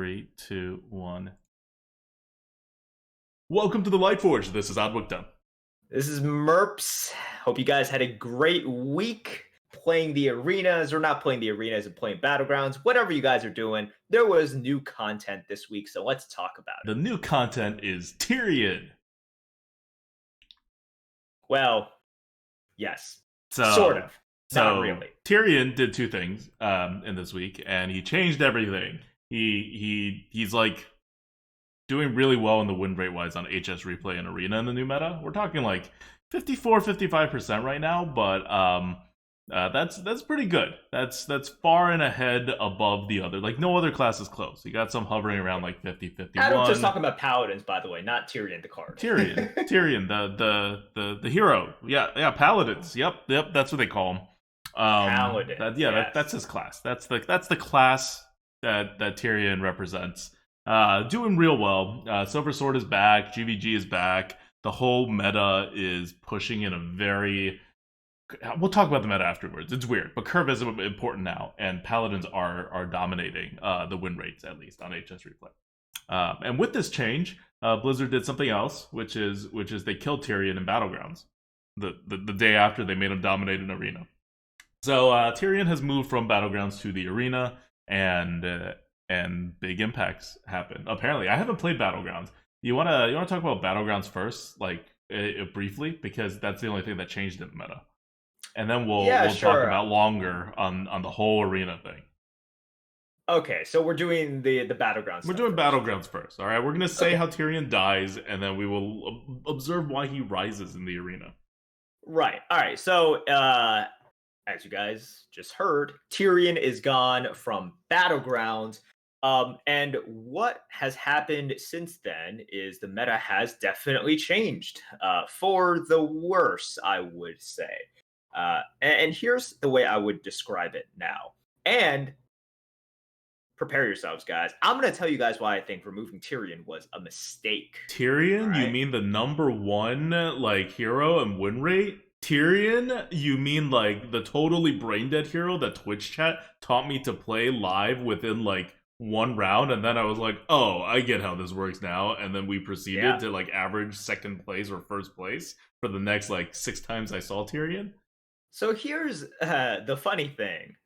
3, 2, 1. Welcome to the Lightforge. This is Adwicta. This is Merps. Hope you guys had a great week playing the arenas, or not playing the arenas and playing Battlegrounds. Whatever you guys are doing, there was new content this week, so let's talk about The it. new content is Tirion. Well, yes. So, Sort of. Not so really. Tirion did two things in this week, and he changed everything. He's like doing really well in the win rate wise on HS replay and arena in the new meta. We're talking like 54-55% right now, but that's pretty good. That's far and ahead above the other. Like no other class is close. You got some hovering around like 50-51. Adam's just talking about Paladins, by the way, not Tirion the card. Tirion, the hero. Yeah, Paladins. Yep, that's what they call him. Paladins. Yes. That's his class. That's the class that Tirion represents. Doing real well. Silver Sword is back. GVG is back. The whole meta is pushing in a very... We'll talk about the meta afterwards. It's weird, but curve is important now, and Paladins are dominating the win rates, at least on HS replay. And with this change, Blizzard did something else, which is they killed Tirion in Battlegrounds the day after they made him dominate an arena. So Tirion has moved from Battlegrounds to the arena, and big impacts happen. Apparently, I haven't played Battlegrounds. You wanna talk about Battlegrounds first, like briefly, because that's the only thing that changed in the meta, and then we'll talk about longer on the whole arena thing. Okay, so we're doing the Battlegrounds. We're doing Battlegrounds first. All right, we're gonna say how Tirion dies, and then we will observe why he rises in the arena. Right. All right. So, as you guys just heard, Tirion is gone from Battlegrounds. And what has happened since then is the meta has definitely changed for the worse, I would say. And here's the way I would describe it now. And prepare yourselves, guys. I'm going to tell you guys why I think removing Tirion was a mistake. Tirion? Right? You mean the number one like hero and win rate? Tirion? You mean like the totally brain dead hero that Twitch chat taught me to play live within like one round, and then I was like, oh, I get how this works now, and then we proceeded to like average second place or first place for the next like 6 times I saw Tirion. So here's the funny thing.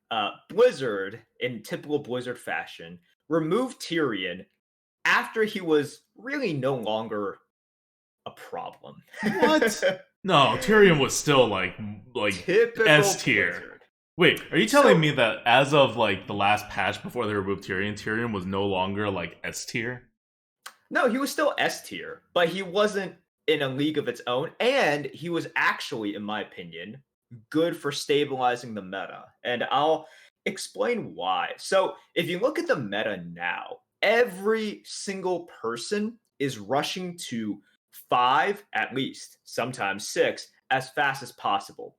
Blizzard, in typical Blizzard fashion, removed Tirion after he was really no longer a problem. What? No, Tirion was still like S tier. Wait, are you telling me that as of like the last patch before they removed Tirion was no longer like S tier? No, he was still S tier, but he wasn't in a league of its own, and he was actually, in my opinion, good for stabilizing the meta. And I'll explain why. So if you look at the meta now, every single person is rushing to 5 at least, sometimes 6, as fast as possible.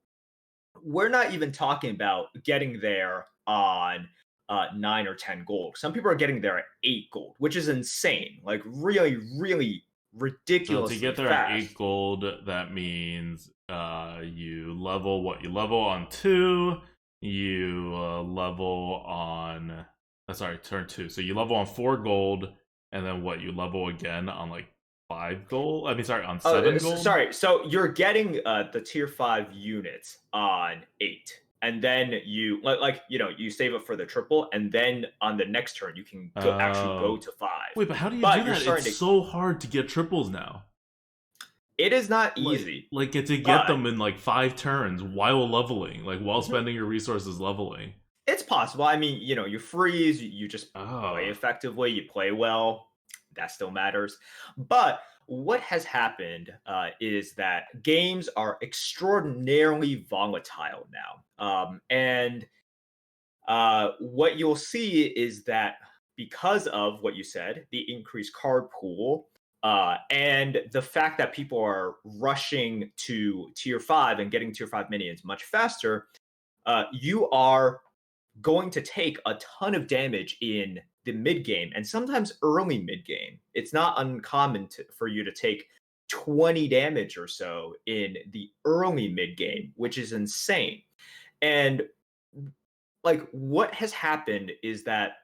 We're not even talking about getting there on 9 or 10 gold. Some people are getting there at 8 gold, which is insane. Like really, really ridiculously So to get there fast. at 8 gold, that means you level what? You level on 2, you level on... turn 2. So you level on 4 gold, and then what? You level again on like 5 gold? On 7 gold? Sorry, so you're getting the tier 5 units on 8. And then you you save it for the triple, and then on the next turn you can actually go to 5. Wait, but how do you do that? It's so hard to get triples now. It is not easy. Like to get them in like 5 turns while leveling, like while spending your resources leveling. It's possible. I mean, you freeze, you just play effectively, you play well. That still matters. But what has happened is that games are extraordinarily volatile now. And what you'll see is that because of what you said, the increased card pool, and the fact that people are rushing to tier 5 and getting tier 5 minions much faster, you are going to take a ton of damage in the mid game, and sometimes early mid game. It's not uncommon for you to take 20 damage or so in the early mid game, which is insane. And like what has happened is that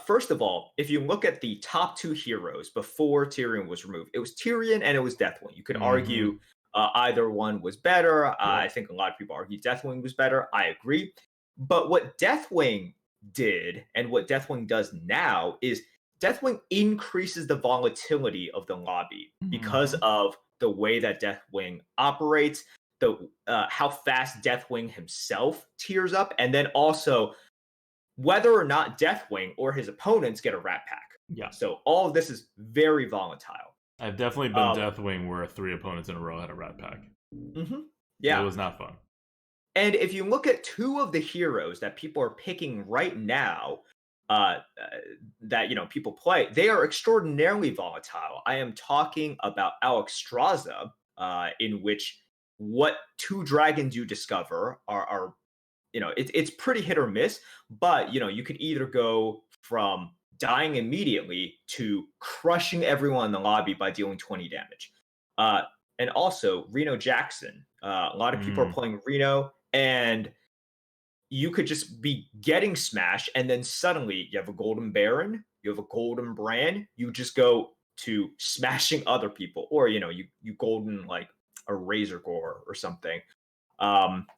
First of all, if you look at the top two heroes before Tirion was removed, it was Tirion and it was Deathwing. You could Mm-hmm. argue either one was better. I Yep. think a lot of people argue Deathwing was better. I agree. But what Deathwing did and what Deathwing does now is Deathwing increases the volatility of the lobby because Mm-hmm. of the way that Deathwing operates, the how fast Deathwing himself tears up, and then also whether or not Deathwing or his opponents get a Rat Pack. Yeah. So all of this is very volatile. I've definitely been Um, Deathwing where 3 opponents in a row had a rat pack. mhm, It yeah. was not fun. And if you look at two of the heroes that people are picking right now, that people play, they are extraordinarily volatile. I am talking about Alex Straza, in which what two dragons you discover are it's pretty hit or miss, but you could either go from dying immediately to crushing everyone in the lobby by dealing 20 damage. Uh, and also Reno Jackson. A lot of people are Mm, playing Reno, and you could just be getting smashed, and then suddenly you have a Golden Baron, you have a Golden Brand, you just go to smashing other people, or you golden like a Razor Gore or something.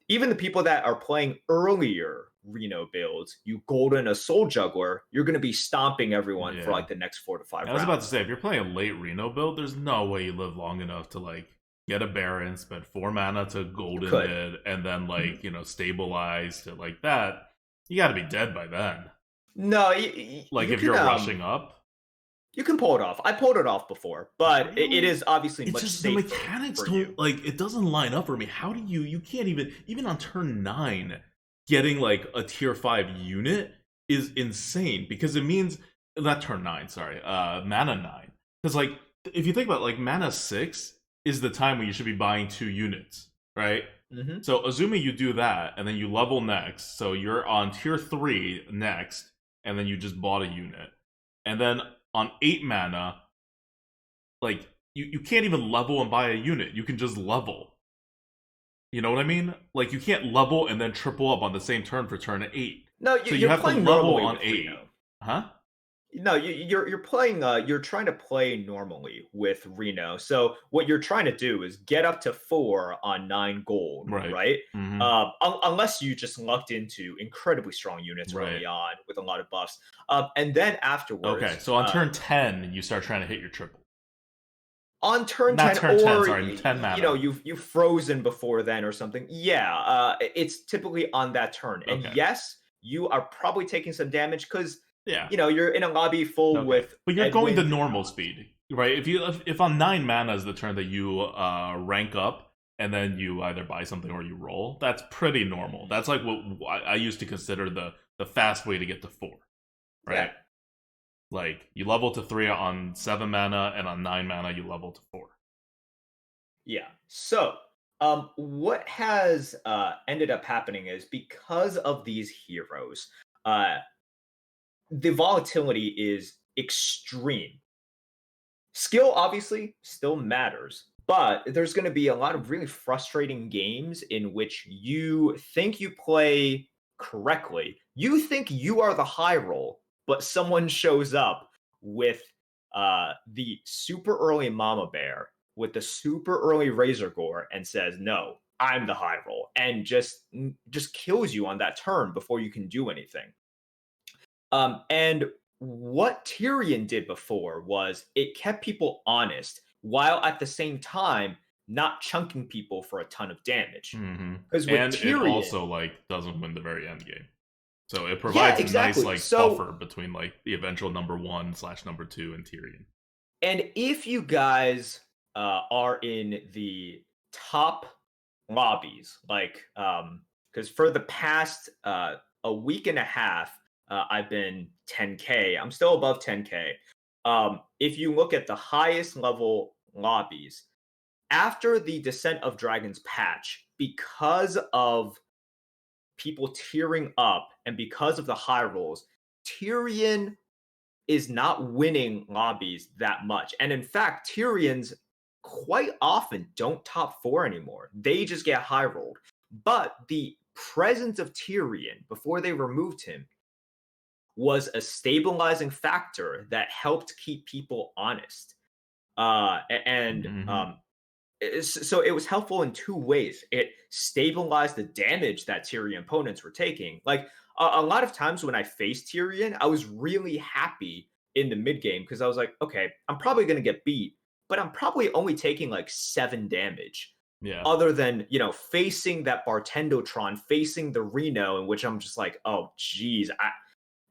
Even the people that are playing earlier Reno builds, you golden a Soul Juggler, you're going to be stomping everyone for yeah. like the next 4 to 5 I was about to rounds. say, if you're playing a late Reno build, there's no way you live long enough to like get a Baron, spend 4 mana to You golden could. it, and then Mhm. stabilize to like that. You got to be dead by then. No, Like if you're rushing up, you can pull it off. I pulled it off before, but it really? is obviously It's much just the safer mechanics for you. don't like it doesn't line up for me. How do you can't even on turn 9 getting like a tier 5 unit is insane because it means not turn 9, sorry. Mana 9. Cuz like if you think about it, like mana 6 is the time when you should be buying 2 units, right? Hmm. So assuming you do that and then you level next, so you're on tier 3 next and then you just bought a unit. And then on 8 mana like you can't even level and buy a unit. You can just level. You know what I mean? Like you can't level and then triple up on the same turn for turn 8. No, So you you're have to playing level normally on with 8. Reno. Huh? No, you're playing. You're trying to play normally with Reno. So what you're trying to do is get up to 4 on 9 gold, Right. right? Mhm. Unless you just lucked into incredibly strong units Right. early on with a lot of buffs, and then Okay. afterwards, So on turn 10 you start trying to hit your triple. on turn Not 10, turn 10, or sorry, 10 mana. you've frozen before then or something. Yeah, it's typically on that turn. And Okay. yes, you are probably taking some damage because Yeah. you're in a lobby full Okay. with But you're going the Edwins and normal Khans. speed, right? If on 9 mana is the turn that you rank up and then you either buy something or you roll, that's pretty normal. Mhm. That's like what I used to consider the fast way to get to 4, Yeah. right? Like you level to 3 on 7 mana and on 9 mana you level to 4. Yeah. So, what has ended up happening is because of these heroes, uh, the volatility is extreme. Skill obviously still matters, but there's going to be a lot of really frustrating games in which you think you play correctly. You think you are the high roll, but someone shows up with the super early Mama Bear, with the super early Razor Gore, and says, "No, I'm the high roll," and just kills you on that turn before you can do anything. And what Tyrion did before was it kept people honest while at the same time not chunking people for a ton of damage. Mm-hmm. Because with And it Tyrion, also like doesn't win the very end game. So it yeah, provides a nice exactly. like So, buffer between like the eventual number 1/number 2 and Tyrion. and if you guys are in the top lobbies, like, because for the past a week and a half, I've been 10K. I'm still above 10K. If you look at the highest level lobbies, after the Descent of Dragons patch, because of people tearing up and because of the high rolls, Tyrion is not winning lobbies that much. And in fact, Tyrions quite often don't top 4 anymore. They just get high rolled. But the presence of Tyrion before they removed him was a stabilizing factor that helped keep people honest. And Hmm. so it was helpful in two ways. It stabilized the damage that Tyrion opponents were taking. Like a lot of times when I faced Tyrion, I was really happy in the mid game because I was like, okay, I'm probably going to get beat, but I'm probably only taking like 7 damage. Yeah. Other than facing that Bartendotron, facing the Reno, in which I'm just like, oh, geez,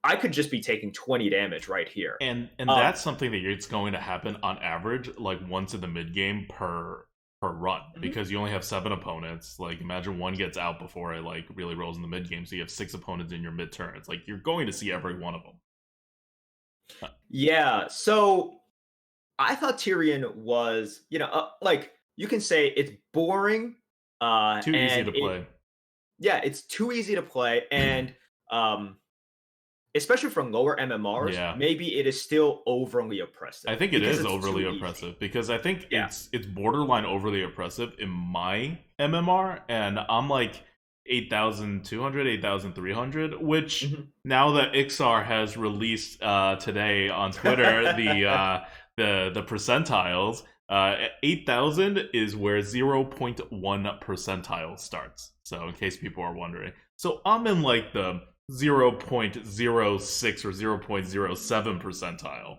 I could just be taking 20 damage right here. And Um, that's something that it's going to happen on average, like once in the mid game per run, mhm. because you only have 7 opponents. Like imagine one gets out before it like really rolls in the mid game, so you have 6 opponents in your mid turn. It's like you're going to see every one of them. Yeah, so I thought Tyrion was, like you can say it's boring, Too easy and to play. yeah, it's too easy to play, and um, especially from lower MMRs, Yeah. maybe it is still overly I oppressive think it because is it's overly too easy. oppressive because I think Yeah. it's borderline overly oppressive in my MMR, and I'm like 8,200, 8,300. Which Mhm. now that Ixar has released today on Twitter the percentiles, 8,000 is where 0.1 percentile starts. So in case people are wondering, so I'm in like the 0.06 or 0.07 percentile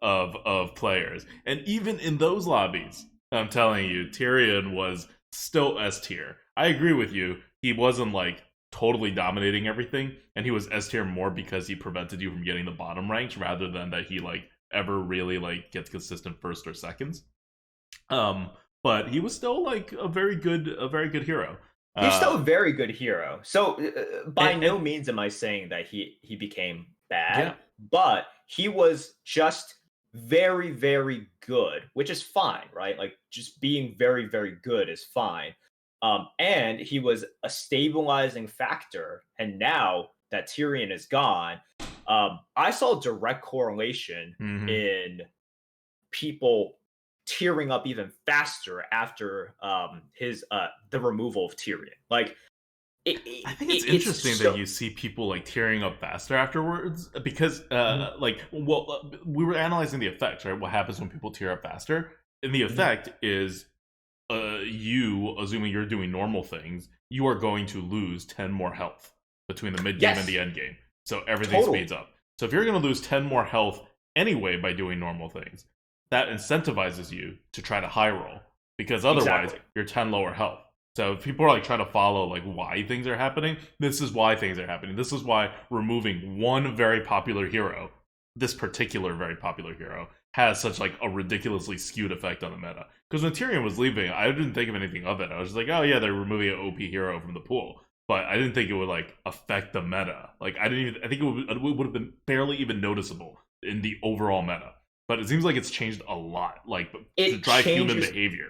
of players. And even in those lobbies, I'm telling you, Tyrion was still S tier. I agree with you. He wasn't like totally dominating everything, and he was S tier more because he prevented you from getting the bottom ranks rather than that he like ever really like gets consistent first or seconds. Um, but he was still like a very good hero. He's still Uh, a very good hero. So by and no means am I saying that he became bad, yeah, but he was just very very good, which is fine, right? Like just being very very good is fine. And he was a stabilizing factor. And now that Tyrion is gone, I saw a direct correlation mm-hmm. in people tearing up even faster after his the removal of Tyrion. Like I think it's it's interesting that so. you see people like tearing up faster afterwards because, Mhm, like, well, we were analyzing the effects, right? What happens when people tear up faster? And the mhm. effect is, you, assuming you're doing normal things, you are going to lose 10 more health between the mid game and the Yes, end game. So everything totally. speeds up. So if you're going to lose 10 more health anyway by doing normal things, that incentivizes you to try to high roll because otherwise Exactly. you're 10 lower health. So if people are like trying to follow like why things are happening, this is why things are happening. This is why removing one very popular hero, this particular very popular hero, has such like a ridiculously skewed effect on the meta. Because when Tyrion was leaving, I didn't think of anything of it. I was just like, oh yeah, they're removing an OP hero from the pool. But I didn't think it would like affect the meta. Like I didn't even. I think it would have been barely even noticeable in the overall meta. But it seems like it's changed a lot, like to It drive human changes. behavior.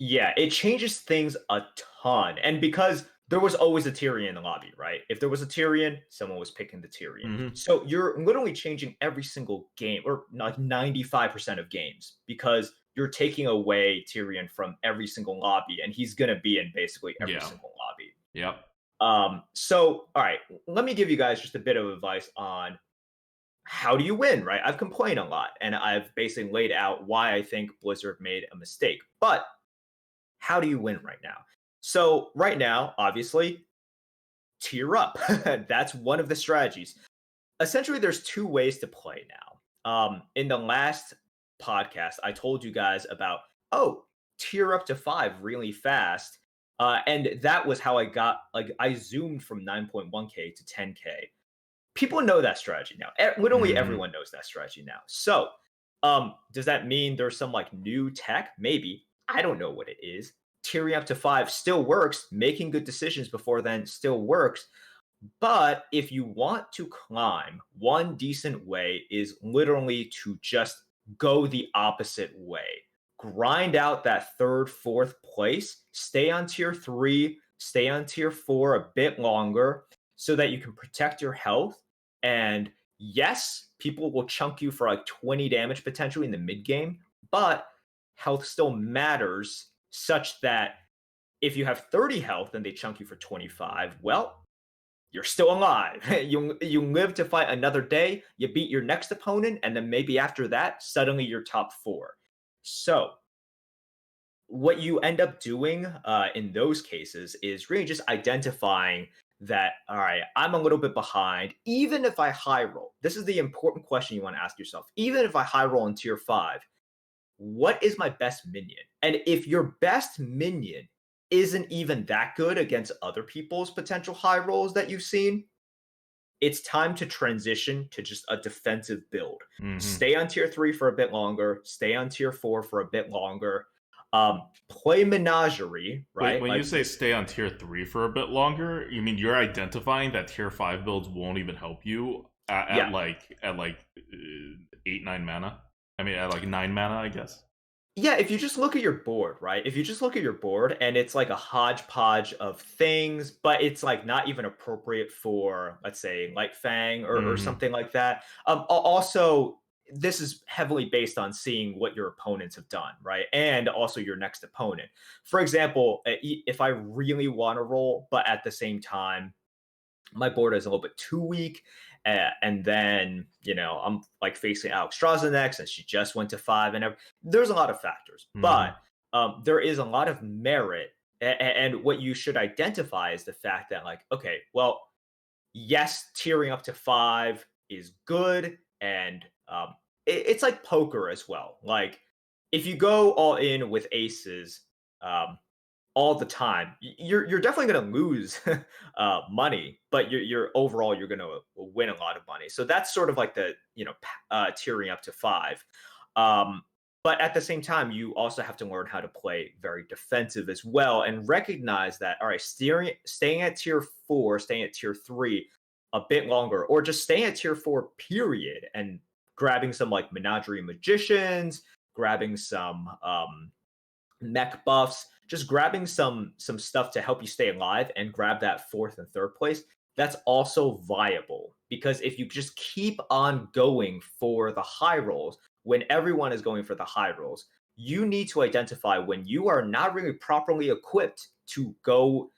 Yeah, it changes things a ton. And because there was always a Tyrion in the lobby, right? If there was a Tyrion, someone was picking the Tyrion. Mm-hmm. So you're literally changing every single game, or like 95% of games, because you're taking away Tyrion from every single lobby, and he's gonna be in basically every Yeah. single lobby. Yep. So all right, let me give you guys just a bit of advice on how do you win, right? I've complained a lot, and I've basically laid out why I think Blizzard made a mistake. But how do you win right now? So right now, obviously, tier up. That's one of the strategies. Essentially, there's two ways to play now. In the last podcast, I told you guys about tier up to 5 really fast, and that was how I got like I zoomed from 9.1k to 10k. People know that strategy now. Literally Mm-hmm. everyone knows that strategy now. So, does that mean there's some like new tech? Maybe. I don't know what it is. Tiering up to 5 still works. Making good decisions before then still works. But if you want to climb, one decent way is literally to just go the opposite way. Grind out that third, fourth place, stay on tier 3, stay on tier 4 a bit longer so that you can protect your health. And yes, people will chunk you for like 20 damage potentially in the mid game, but health still matters such that if you have 30 health and they chunk you for 25, well, you're still alive. You live to fight another day, you beat your next opponent, and then maybe after that, suddenly you're top 4. So, what you end up doing in those cases is really just identifying that, all right, I'm a little bit behind. Even if I high roll, this is the important question you want to ask yourself. Even if I high roll in tier 5, what is my best minion? And if your best minion isn't even that good against other people's potential high rolls that you've seen, it's time to transition to just a defensive build. Mm-hmm. Stay on tier 3 for a bit longer, stay on tier 4 for a bit longer. Play Menagerie, Wait, right? when you Like, say stay on tier 3 for a bit longer, you mean you're identifying that tier 5 builds won't even help you yeah, at like 8 9 mana? I mean at like 9 mana, I guess. yeah, if you just look at your board, right? If you just look at your board and it's like a hodgepodge of things, but it's like not even appropriate for, let's say, Light Fang or Mm-hmm. something like that. Also, this is heavily based on seeing what your opponents have done, right? And also your next opponent. For example, if I really want to roll, but at the same time, my board is a little bit too weak. And then, I'm like facing Alex Straza next, and she just went to 5. And there's a lot of factors, Mm-hmm. but there is a lot of merit. And what you should identify is the fact that, like, okay, well, yes, tearing up to 5 is good. And it's like poker as well. Like, if you go all in with aces, um, all the time, you're definitely going to lose money, but you're overall you're going to win a lot of money. So that's sort of like the tiering up to 5. Um, but at the same time, you also have to learn how to play very defensive as well, and recognize that, all right, staying at tier 4, staying at tier 3 a bit longer, or just staying at tier 4 period, and grabbing some like Menagerie Magicians, grabbing some mech buffs, just grabbing some stuff to help you stay alive and grab that fourth and third place. That's also viable, because if you just keep on going for the high rolls when everyone is going for the high rolls, you need to identify when you are not really properly equipped to go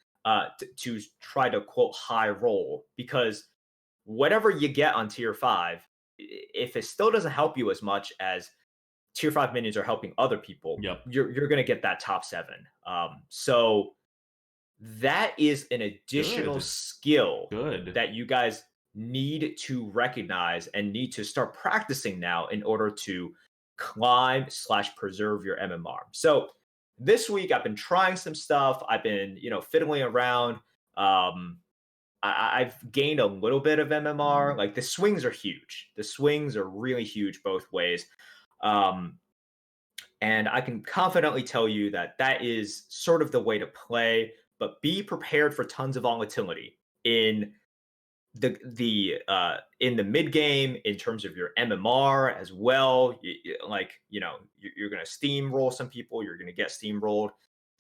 to try to quote high roll, because whatever you get on tier 5, if it still doesn't help you as much as tier 5 minions are helping other people, Yep. you're going to get that top 7. So that is an additional Good. skill Good. that you guys need to recognize and need to start practicing now in order to climb slash preserve your MMR. So this week I've been trying some stuff. I've been, fiddling around. I've gained a little bit of MMR. Like, the swings are huge. The swings are really huge both ways. Um, and I can confidently tell you that that is sort of the way to play, but be prepared for tons of volatility in the mid game in terms of your MMR as well. Like, you're going to steamroll some people, you're going to get steamrolled.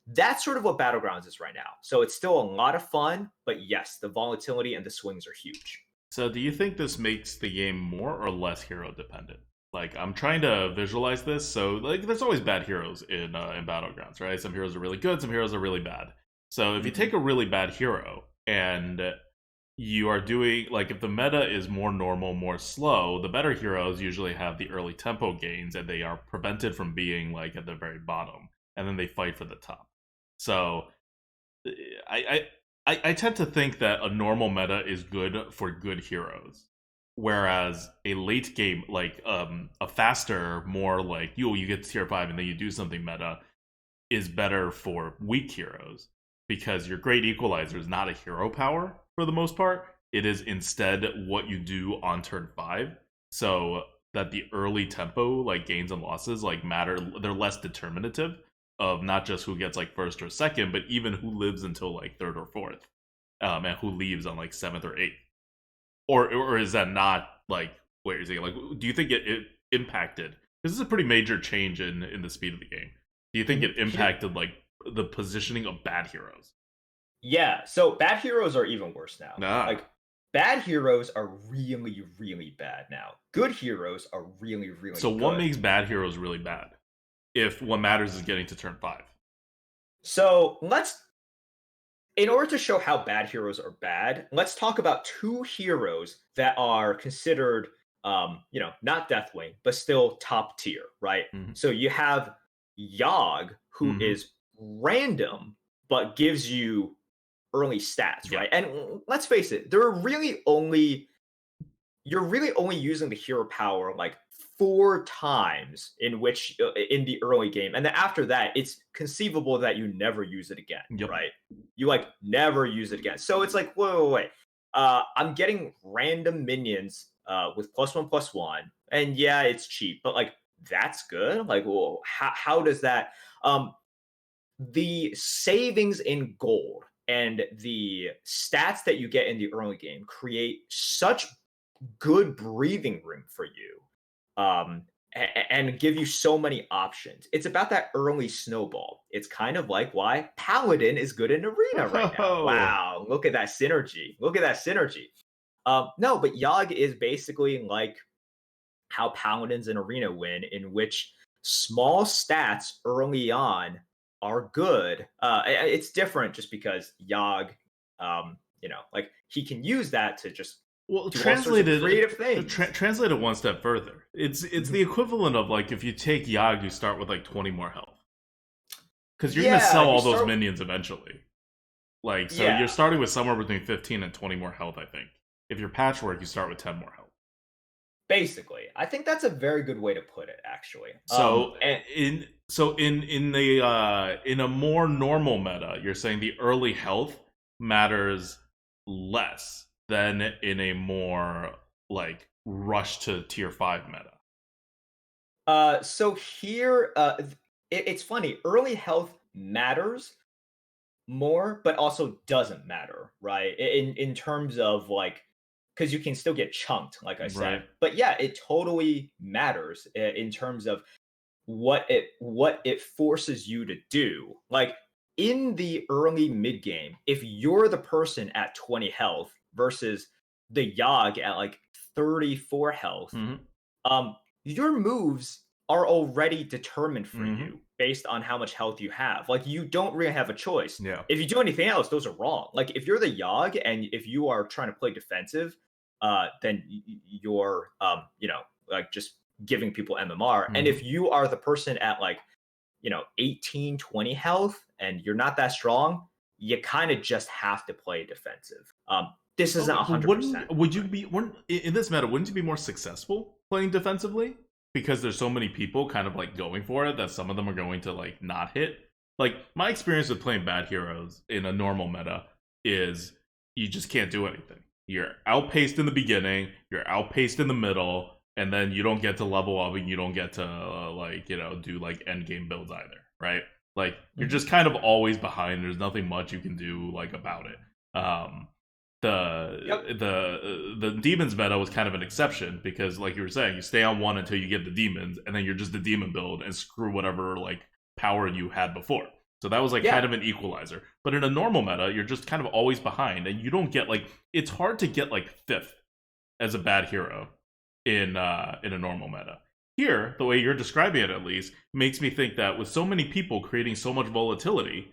That's sort of what Battlegrounds is right now. So it's still a lot of fun, but yes, the volatility and the swings are huge. So, do you think this makes the game more or less hero dependent? Like, I'm trying to visualize this. So, like, there's always bad heroes in Battlegrounds, right? Some heroes are really good, some heroes are really bad. So, if you Mm-hmm. take a really bad hero and you are doing like if the meta is more normal, more slow, the better heroes usually have the early tempo gains and they are prevented from being like at the very bottom, and then they fight for the top. So I, I tend to think that a normal meta is good for good heroes, whereas a late game like a faster, more like you get to tier 5 and then you do something meta is better for weak heroes, because your great equalizer is not a hero power for the most part. It is instead what you do on turn 5. So that the early tempo like gains and losses like matter, they're less determinative of not just who gets like first or second, but even who lives until like third or fourth, and who leaves on like seventh or eighth. Or is that not like what you're saying? Like, do you think it impacted? This is a pretty major change in the speed of the game. Do you think Mm-hmm. it impacted like the positioning of bad heroes? Yeah, so bad heroes are even worse now. Ah, Like, bad heroes are really, really bad now. Good heroes are really, so really what good. makes bad heroes really bad? If what matters is getting to turn 5. So let's In order to show how bad heroes are bad, let's talk about two heroes that are considered, not Deathwing, but still top tier, right? Mhm. So you have Yogg, who Mhm. is random, but gives you early stats, Yeah. right? And let's face it, there are really only you're really only using the hero power like 4 times in the early game, and then after that it's conceivable that you never use it again, Yep. right? You like never use it again, so it's like wait. I'm getting random minions with +1/+1, and yeah, it's cheap, but like that's good. Like, well, how does that the savings in gold and the stats that you get in the early game create such good breathing room for you, and give you so many options. It's about that early snowball. It's kind of like why Paladin is good in Arena right now. Oh. Wow, look at that synergy. Look at that synergy. No, but Yogg is basically like how Paladins in Arena win, in which small stats early on are good. It's different just because Yogg, like he can use that to just Well, do all sorts of creative things. translated one step further. It's the Mhm. equivalent of like if you take Yogg, you start with like 20 more health because you're gonna Yeah, sell you all those start. minions eventually. Like, so you're Yeah, starting with somewhere between 15 and 20 more health, I think. If you're patchwork, you start with 10 more health. basically, I think that's a very good way to put it. Actually, So and in a more normal meta, you're saying the early health matters less than in a more like rush to tier 5 meta. so here, it's funny. Early health matters more, but also doesn't matter, right? In terms of like, because you can still get chunked, like I Right. said. But yeah, it totally matters in terms of what it forces you to do. Like in the early mid game, if you're the person at 20 health versus the Yogg at like 34 health, Mm-hmm. um, your moves are already determined for Mm-hmm. you based on how much health you have. Like you don't really have a choice. Yeah. If you do anything else, those are wrong. Like if you're the Yogg and if you are trying to play defensive, then you're like just giving people MMR. And Mm-hmm. if you are the person at like 18, 20 health and you're not that strong, you kind of just have to play defensive. This isn't Okay, but 100%. would you be wouldn't in this meta wouldn't you be more successful playing defensively because there's so many people kind of like going for it that some of them are going to like not hit. Like my experience with playing bad heroes in a normal meta is you just can't do anything. You're outpaced in the beginning, you're outpaced in the middle, and then you don't get to level up and you don't get to do like end game builds either, right? Like you're Mhm. just kind of always behind. There's nothing much you can do like about it. Yep. The demons meta was kind of an exception because like you were saying, you stay on one until you get the demons and then you're just the demon build and screw whatever like power you had before. So that was like kind Yeah. of an equalizer. But in a normal meta, you're just kind of always behind and you don't get like it's hard to get like fifth as a bad hero in a normal meta. Here, the way you're describing it at least makes me think that with so many people creating so much volatility,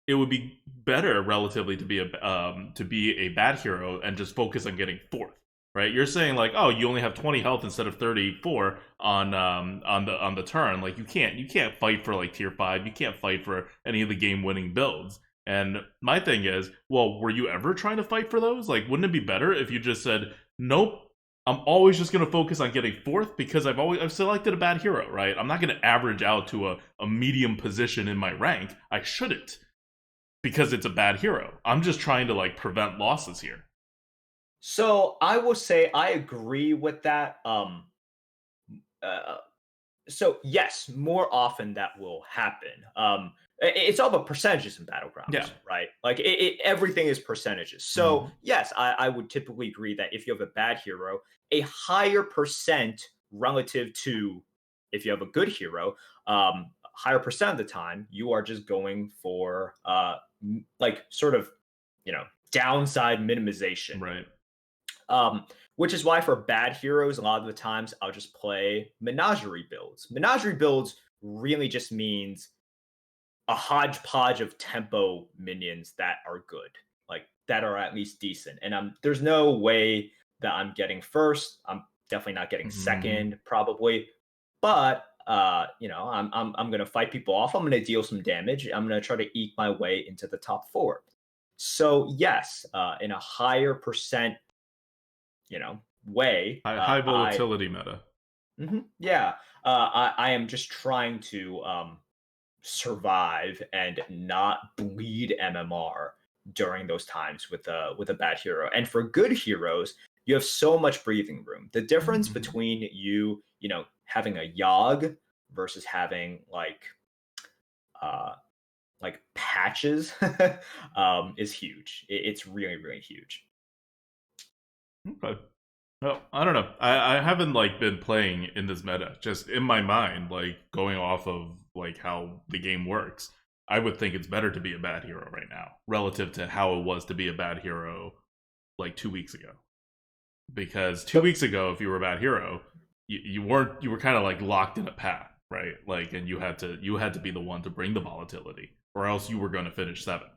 it would be better relatively to be a bad hero and just focus on getting fourth. Right? You're saying like, oh, you only have 20 health instead of 34 on the turn. Like you can't fight for like tier 5. You can't fight for any of the game winning builds. And my thing is, well, were you ever trying to fight for those? Like, wouldn't it be better if you just said, nope, I'm always just going to focus on getting fourth because I've selected a bad hero, right? I'm not going to average out to a medium position in my rank. I shouldn't because it's a bad hero. I'm just trying to like prevent losses here. So I will say I agree with that. Uh, so yes, more often that will happen. It's all about percentages in Yeah. battlegrounds, right? Like everything is percentages. So Mm-hmm. yes, I would typically agree that if you have a bad hero, a higher percent relative to if you have a good hero, higher percent of the time you are just going for like sort of downside minimization. Right. Which is why for bad heroes, a lot of the times I'll just play menagerie builds. Menagerie builds really just means a hodgepodge of tempo minions that are good, like that are at least decent. And there's no way that I'm getting first. I'm definitely not getting Mhm. second, probably. But I'm gonna fight people off. I'm gonna deal some damage. I'm gonna try to eke my way into the top four. So yes, in a higher percent, way, High volatility meta. yeah, I am just trying to survive and not bleed MMR during those times with a bad hero. And for good heroes, you have so much breathing room. The difference Mhm. between having a Yogg versus having uh patches is huge. It's really, really huge. Okay. Well, I don't know. I haven't like been playing in this meta. Just in my mind, like going off of like how the game works, I would think it's better to be a bad hero right now relative to how it was to be a bad hero like 2 weeks ago. Because two The weeks ago, if you were a bad hero, you were kind of like locked in a path, right? Like, and you had to be the one to bring the volatility, or else you were going to finish seventh.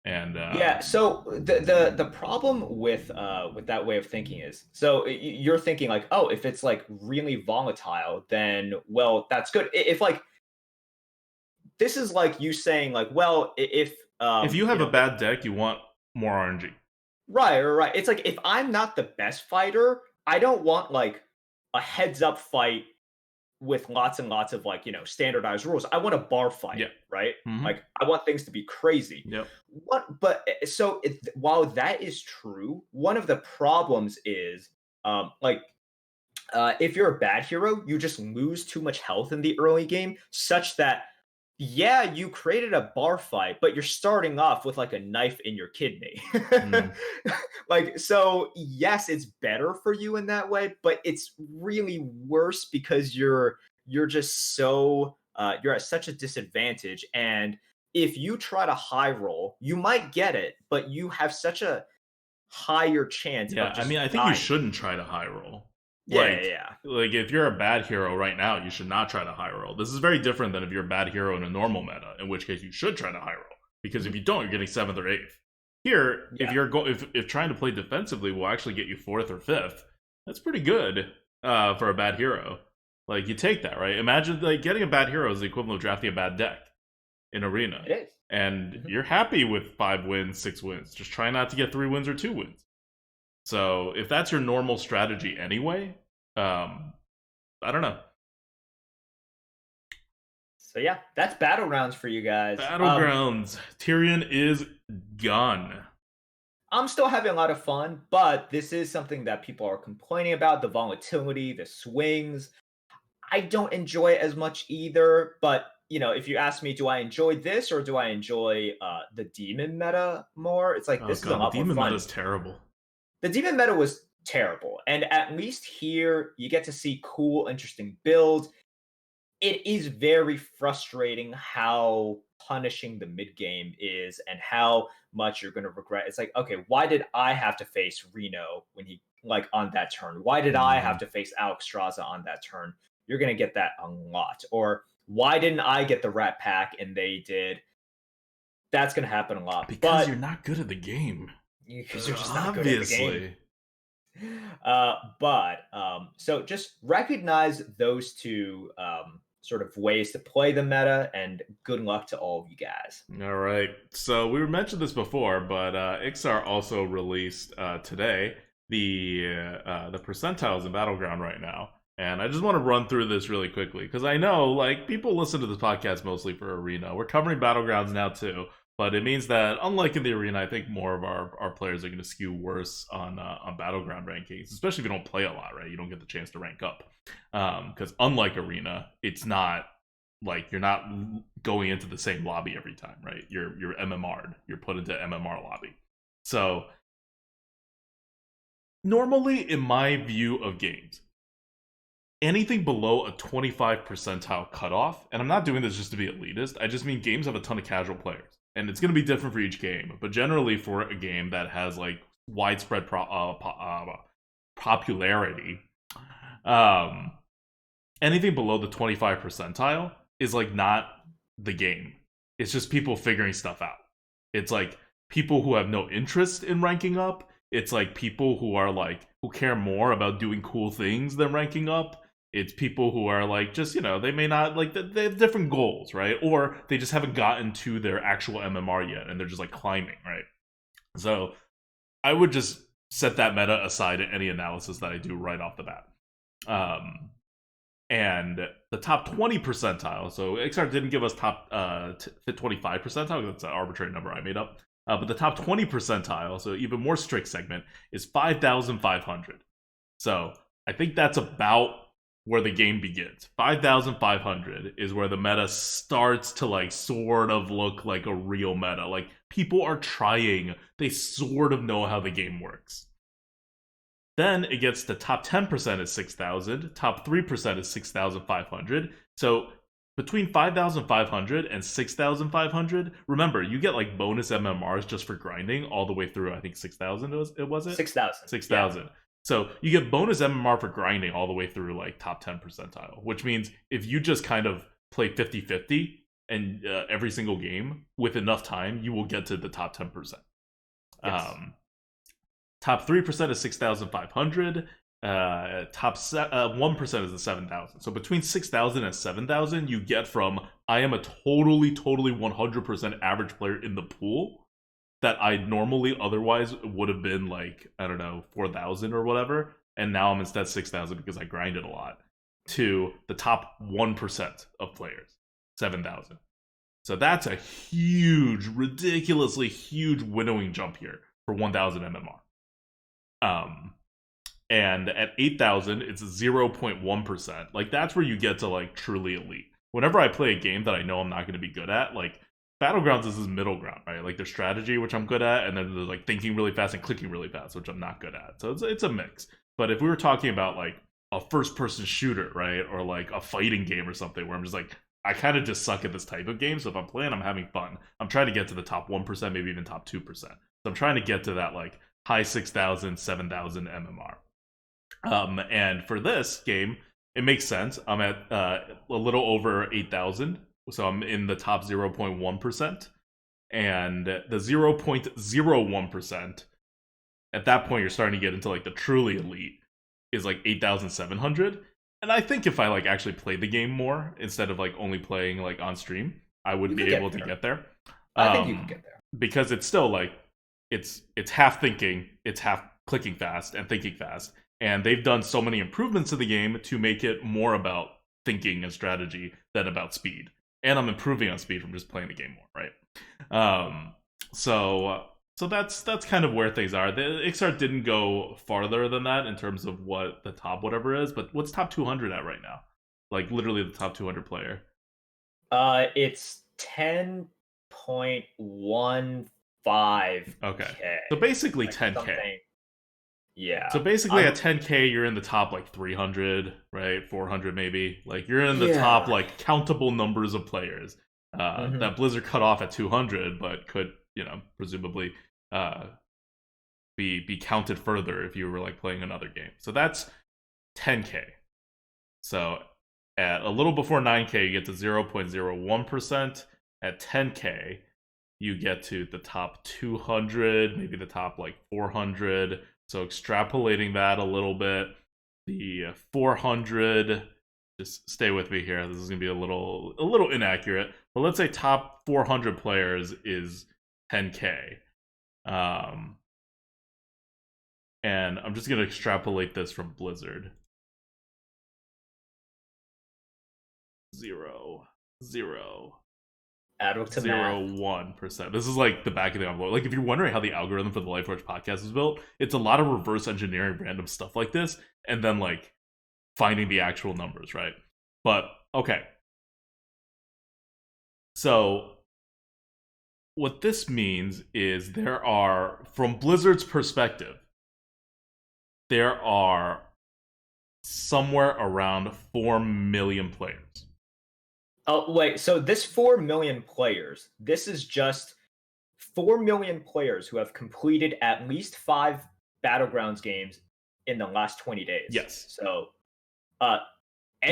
And Yeah, so the problem with that way of thinking is, so you're thinking like, oh, if it's like really volatile, then well, that's good. If like this is like you saying like, well, if if you have a bad deck, you want more RNG. right. It's like if I'm not the best fighter, I don't want like a heads up fight with lots and lots of standardized rules. I want a bar fight, Yeah. right? Mm-hmm. Like I want things to be crazy. Yep. While that is true, one of the problems is like if you're a bad hero, you just lose too much health in the early game, such that yeah, you created a bar fight, but you're starting off with like a knife in your kidney. Mm. Like, so yes, it's better for you in that way, but it's really worse because you're just so you're at such a disadvantage. And if you try to high roll, you might get it, but you have such a higher chance Yeah, of I mean, just I think you dying. shouldn't try to high roll. Yeah, Like, yeah. like if you're a bad hero right now, you should not try to high roll. This is very different than if you're a bad hero in a normal meta, in which case you should try to high roll. Because if Mhm. you don't, you're getting seventh or eighth. Here, if Yeah. you're if trying to play defensively will actually get you fourth or fifth, that's pretty good for a bad hero. Like you take that, right? Imagine like getting a bad hero is the equivalent of drafting a bad deck in arena, It is. and Mhm. you're happy with 5 wins, 6 wins. Just try not to get 3 wins or 2 wins. So if that's your normal strategy anyway, I don't know. So yeah, that's Battlegrounds for you guys. Battlegrounds. Tirion is gone. I'm still having a lot of fun, but this is something that people are complaining about, the volatility, the swings. I don't enjoy it as much either, but if you ask me, do I enjoy this or do I enjoy the demon meta more? It's like Oh this is a god, the lot more demon meta fun. is terrible. The demon meta was terrible, and at least here you get to see cool, interesting builds. It is very frustrating how punishing the mid game is and how much you're going to regret. It's like, okay, why did I have to face Reno when he like on that turn? Why did I have Mm-hmm. to face Alex Straza on that turn? You're going to get that a lot. Or why didn't I get the Rat Pack and they did? That's going to happen a lot. Because you're But not good at the game. because you're just not good at the game. Obviously. So just recognize those two sort of ways to play the meta, and good luck to all of you guys. All right. So we mentioned this before, but Ixar also released today the percentiles in Battleground right now, and I just want to run through this really quickly because I know like people listen to this podcast mostly for Arena. We're covering Battlegrounds now too, but it means that unlike in the Arena, I think more of our players are going to skew worse on Battleground rankings, especially if you don't play a lot, right? You don't get the chance to rank up because unlike Arena, it's not like you're not going into the same lobby every time, right? You're MMR'd. You're put into MMR lobby. So normally, in my view of games, anything below a 25 percentile cutoff, and I'm not doing this just to be elitist. I just mean games have a ton of casual players, and it's going to be different for each game. But generally, for a game that has like widespread popularity, um, anything below the 25 percentile is like not the game. It's just people figuring stuff out. It's like people who have no interest in ranking up. It's like people who are like who care more about doing cool things than ranking up. It's people who are like just they may not like they have different goals, right? Or they just haven't gotten to their actual MMR yet, and they're just like climbing, right? So I would just set that meta aside in any analysis that I do right off the bat. Um, and the top 20 percentile, so XR didn't give us top 25 percentile, that's an arbitrary number I made up. But the top 20 percentile, so even more strict segment, is 5,500. So I think that's about where the game begins. 5,500 is where the meta starts to like sort of look like a real meta. Like people are trying, they sort of know how the game works. Then it gets the top 10% is 6,000, top 3% is 6,500. So between 5,500 and 6,500, remember, you get like bonus MMRs just for grinding all the way through, I think 6,000 was it? 6,000. 6,000. Yeah. So you get bonus MMR for grinding all the way through like top 10 percentile, which means if you just kind of play 50-50 and every single game with enough time, you will get to the top 10%. Yes. Top 3% is 6,500. Top 1% is the 7,000. So between 6,000 and 7,000, you get from I am a totally 100% average player in the pool that I normally otherwise would have been like, I don't know, 4,000 or whatever. And now I'm instead 6,000 because I grinded a lot, to the top 1% of players, 7,000. So that's a huge, ridiculously huge winnowing jump here for 1,000 MMR. And at 8,000, it's 0.1%. Like, that's where you get to, like, truly elite. Whenever I play a game that I know I'm not going to be good at, like, Battlegrounds is this middle ground, right? Like, there's strategy, which I'm good at, and then there's, like, thinking really fast and clicking really fast, which I'm not good at. So it's a mix. But if we were talking about, like, a first-person shooter, right? Or, like, a fighting game or something where I'm just, like, I kind of just suck at this type of game, so if I'm playing, I'm having fun. I'm trying to get to the top 1%, maybe even top 2%. So I'm trying to get to that, like, high 6,000, 7,000 MMR. And for this game, it makes sense. I'm at a little over 8,000, so I'm in the top 0.1%. And the 0.01%, at that point, you're starting to get into like the truly elite, is like 8,700. And I think if I like actually play the game more instead of like only playing like on stream, I would be able to get there. I think you can get there because it's still like it's half thinking, it's half clicking fast and thinking fast. And they've done so many improvements to the game to make it more about thinking and strategy than about speed. And I'm improving on speed from just playing the game more, right? So that's kind of where things are. The XR didn't go farther than that in terms of what the top whatever is, but what's top 200 at right now? Like literally the top 200 player. It's 10.15. Okay. So basically like 10K. Something. Yeah. So basically at 10K, you're in the top like 300, right? 400 maybe. Like you're in the top like countable numbers of players. That Blizzard cut off at 200, but could, presumably be counted further if you were like playing another game. So that's 10K. So at a little before 9K, you get to 0.01%. At 10K, you get to the top 200, maybe the top like 400. So extrapolating that a little bit, the 400, just stay with me here. This is going to be a little inaccurate, but let's say top 400 players is 10K. And I'm just going to extrapolate this from Blizzard. 0, 0.01%. This is like the back of the envelope. Like if you're wondering how the algorithm for the Lightforge podcast is built, it's a lot of reverse engineering random stuff like this, and then like finding the actual numbers, right? But okay. So what this means is there are, from Blizzard's perspective, there are somewhere around 4 million players. Oh, wait. So this 4 million players, this is just 4 million players who have completed at least 5 Battlegrounds games in the last 20 days. Yes. So,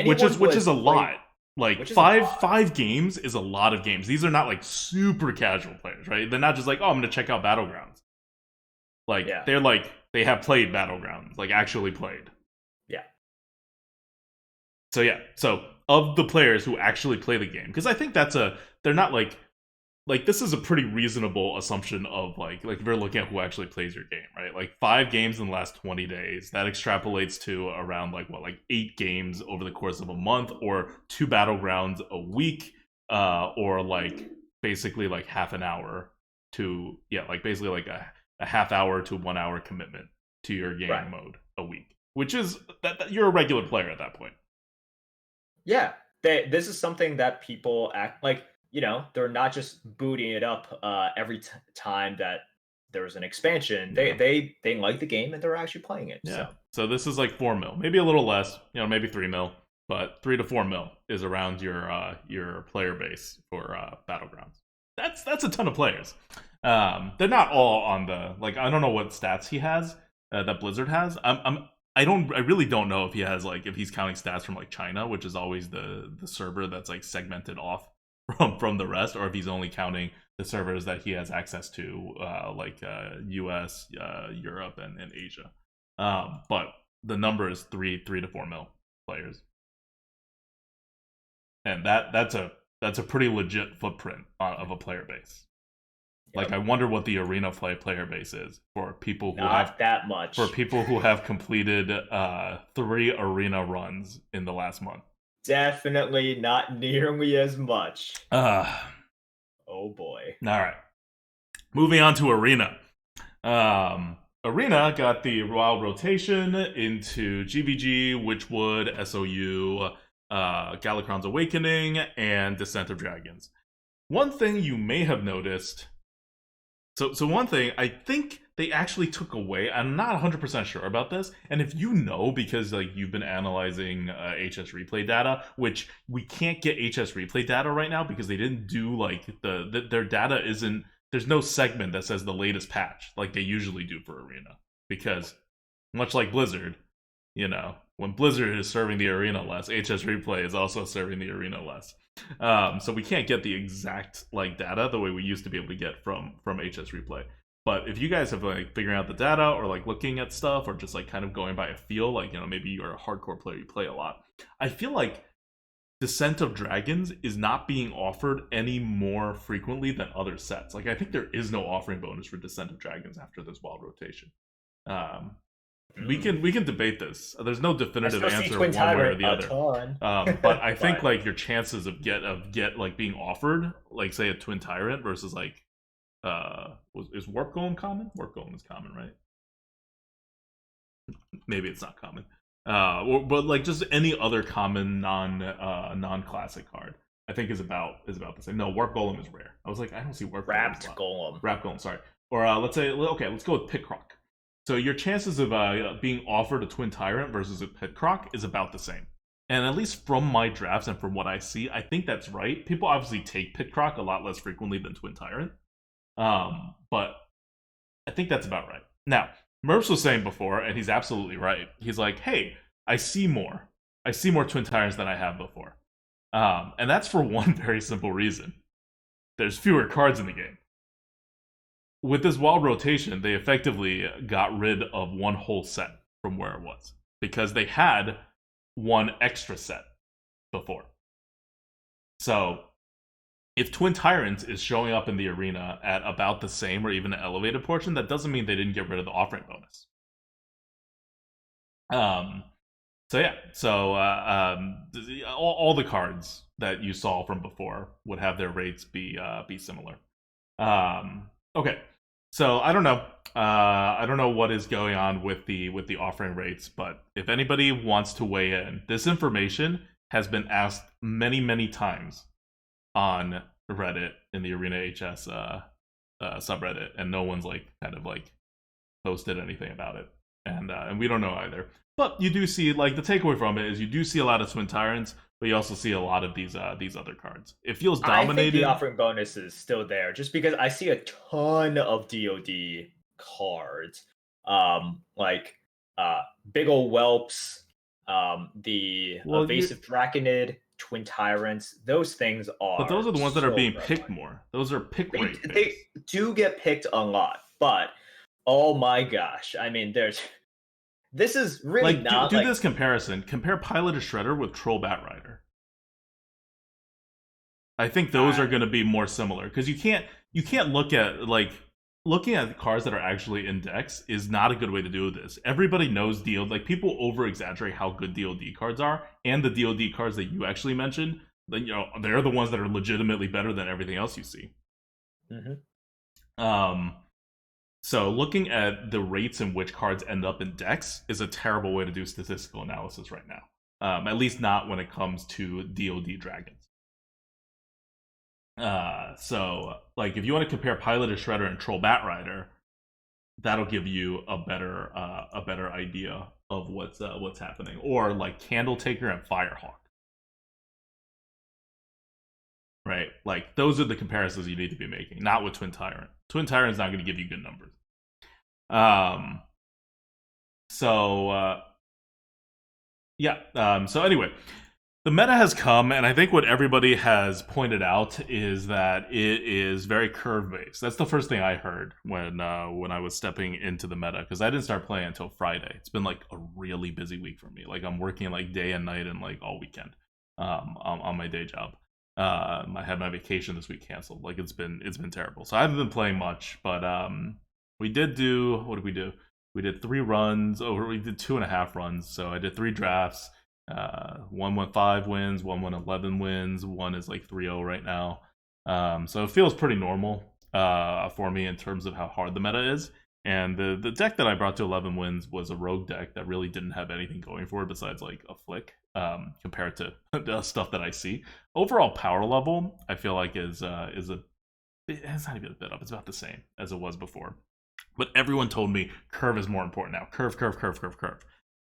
which is a lot. Like which is a lot. five games is a lot of games. These are not like super casual players, right? They're not just like, oh, I'm gonna check out Battlegrounds. Yeah, They have played Battlegrounds, like actually played. yeah, So yeah, so of the players who actually play the game, because I think they're not like this is a pretty reasonable assumption of like if you're looking at who actually plays your game, right? Like 5 games in the last 20 days, that extrapolates to around like 8 games over the course of a month, or 2 Battlegrounds a week, or like basically like half an hour to like basically like a half hour to 1 hour commitment to your right. game mode a week, which is that you're a regular player at that point. Yeah, this is something that people act like, they're not just booting it up every time that there's an expansion. Yeah. They like the game and they're actually playing it. Yeah. So So this is like 4 mil, maybe a little less, maybe 3 mil, but 3 to 4 mil is around your player base for Battlegrounds. That's a ton of players. They're not all on the like. I don't know what stats he has that Blizzard has. I really don't know if he has like if he's counting stats from like China, which is always the server that's like segmented off from the rest, or if he's only counting the servers that he has access to, like U.S., Europe, and Asia. But the number is 3 to 4 mil players, and that's a pretty legit footprint of a player base. Like, yep, I wonder what the arena player base is for people who have not that much. completed 3 arena runs in the last month. Definitely not nearly as much. Uh, Oh boy. all right. Moving on to arena. Arena got the wild rotation into GVG, Witchwood, SOU, Galakrond's Awakening, and Descent of Dragons. One thing you may have noticed. So one thing, I think they actually took away. I'm not 100% sure about this, and if you know, because like you've been analyzing HS replay data, which we can't get HS replay data right now because they didn't do like their data isn't. There's no segment that says the latest patch like they usually do for Arena, because much like Blizzard, when Blizzard is serving the Arena less, HS replay is also serving the Arena less. So we can't get the exact like data the way we used to be able to get from HS replay. But if you guys have like figuring out the data, or like looking at stuff, or just like kind of going by a feel, like maybe you're a hardcore player, you play a lot, I feel like Descent of Dragons is not being offered any more frequently than other sets. Like, I think there is no offering bonus for Descent of Dragons after this wild rotation. We can debate this. There's no definitive answer one way or the other. But I think like your chances of like being offered, like say a Twin Tyrant versus like is Warp Golem common? Warp Golem is common, right? Maybe it's not common. But like just any other common non classic card, I think is about the same. No, Warp Golem is rare. I was like, I don't see Warp Wrapped Golem. Wrapped Golem, sorry. Or let's say, okay, let's go with Pitcroc. So your chances of being offered a Twin Tyrant versus a Pitcroc is about the same. And at least from my drafts and from what I see, I think that's right. People obviously take Pitcroc a lot less frequently than Twin Tyrant. But I think that's about right. Now, Merps was saying before, and he's absolutely right. He's like, hey, I see more Twin Tyrants than I have before. And that's for one very simple reason. There's fewer cards in the game. With this wild rotation, they effectively got rid of one whole set from where it was, because they had one extra set before. So if Twin Tyrants is showing up in the arena at about the same or even an elevated portion, that doesn't mean they didn't get rid of the offering bonus. All the cards that you saw from before would have their rates be similar. Okay, so I don't know. I don't know what is going on with the offering rates, but if anybody wants to weigh in, this information has been asked many times on Reddit in the Arena HS subreddit, and no one's like kind of like posted anything about it, and we don't know either. But you do see, like, the takeaway from it is you do see a lot of Twin Tyrants, but you also see a lot of these other cards. It feels dominated. I think the offering bonus is still there, just because I see a ton of DoD cards, like big ol' whelps, the evasive Draconid, Twin Tyrants. Those things But those are are the ones that are so being picked prevalent. more. Those are pick They rate they based. do get picked a lot, but oh my gosh, I mean, this is really Like, not do like this comparison. Compare Piloted Shredder with Troll Batrider. I think those I are going to be more similar because you can't look at like looking at cards that are actually in decks is not a good way to do this. Everybody knows DOD, like people over exaggerate how good DOD cards are, and the DOD cards that you actually mentioned, then they're the ones that are legitimately better than everything else you see. Mhm. Um, so looking at the rates in which cards end up in decks is a terrible way to do statistical analysis right now. At least not when it comes to DOD dragons. So like if you want to compare Piloted Shredder and Troll Batrider, that'll give you a better idea of what's happening. Or like Candle Taker and Firehawk. Right? Like those are the comparisons you need to be making, not with Twin Tyrant. Twin Tyrant's not going to give you good numbers. So yeah. So anyway, the meta has come, and I think what everybody has pointed out is that it is very curve based. That's the first thing I heard when I was stepping into the meta, because I didn't start playing until Friday. It's been like a really busy week for me. Like I'm working like day and night and like all weekend on my day job. I had my vacation this week canceled. Like it's been terrible. So I haven't been playing much, but we did do, what did we do? We did 3 runs. Oh, we did 2.5 runs. So I did 3 drafts. One went 5 wins, one went 11 wins, one is like 3-0 right now. So it feels pretty normal for me in terms of how hard the meta is. And the deck that I brought to 11 wins was a rogue deck that really didn't have anything going for it besides like a flick compared to the stuff that I see. Overall power level, I feel like it's not even a bit up. It's about the same as it was before. But everyone told me curve is more important now. Curve, curve, curve, curve, curve.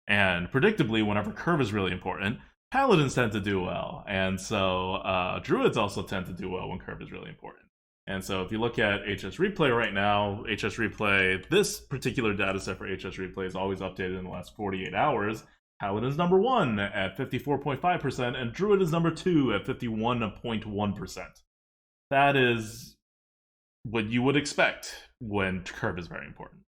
And predictably, whenever curve is really important, paladins tend to do well. And so druids also tend to do well when curve is really important. And so if you look at HS Replay right now, HS Replay, this particular data set for HS Replay is always updated in the last 48 hours. Paladin is number 1 at 54.5%, and Druid is number 2 at 51.1%. That is what you would expect when curve is very important.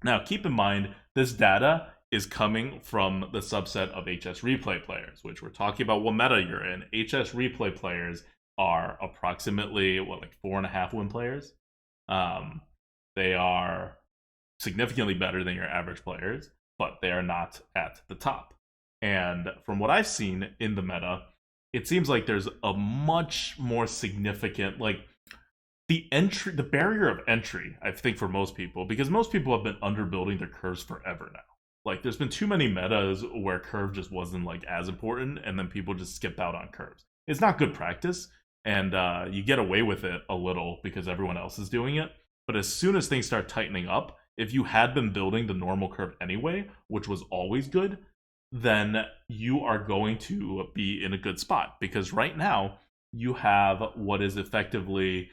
Now, keep in mind, this data is coming from the subset of HS Replay players, which we're talking about what meta you're in. HS Replay players are approximately, like 4.5 win players. They are significantly better than your average players, but they are not at the top. And from what I've seen in the meta, it seems like there's a much more significant, like, the barrier of entry, I think, for most people, because most people have been underbuilding their curves forever now. Like, there's been too many metas where curve just wasn't like as important, and then people just skip out on curves. It's not good practice, and you get away with it a little because everyone else is doing it. But as soon as things start tightening up, if you had been building the normal curve anyway, which was always good, then you are going to be in a good spot, because right now you have what is effectively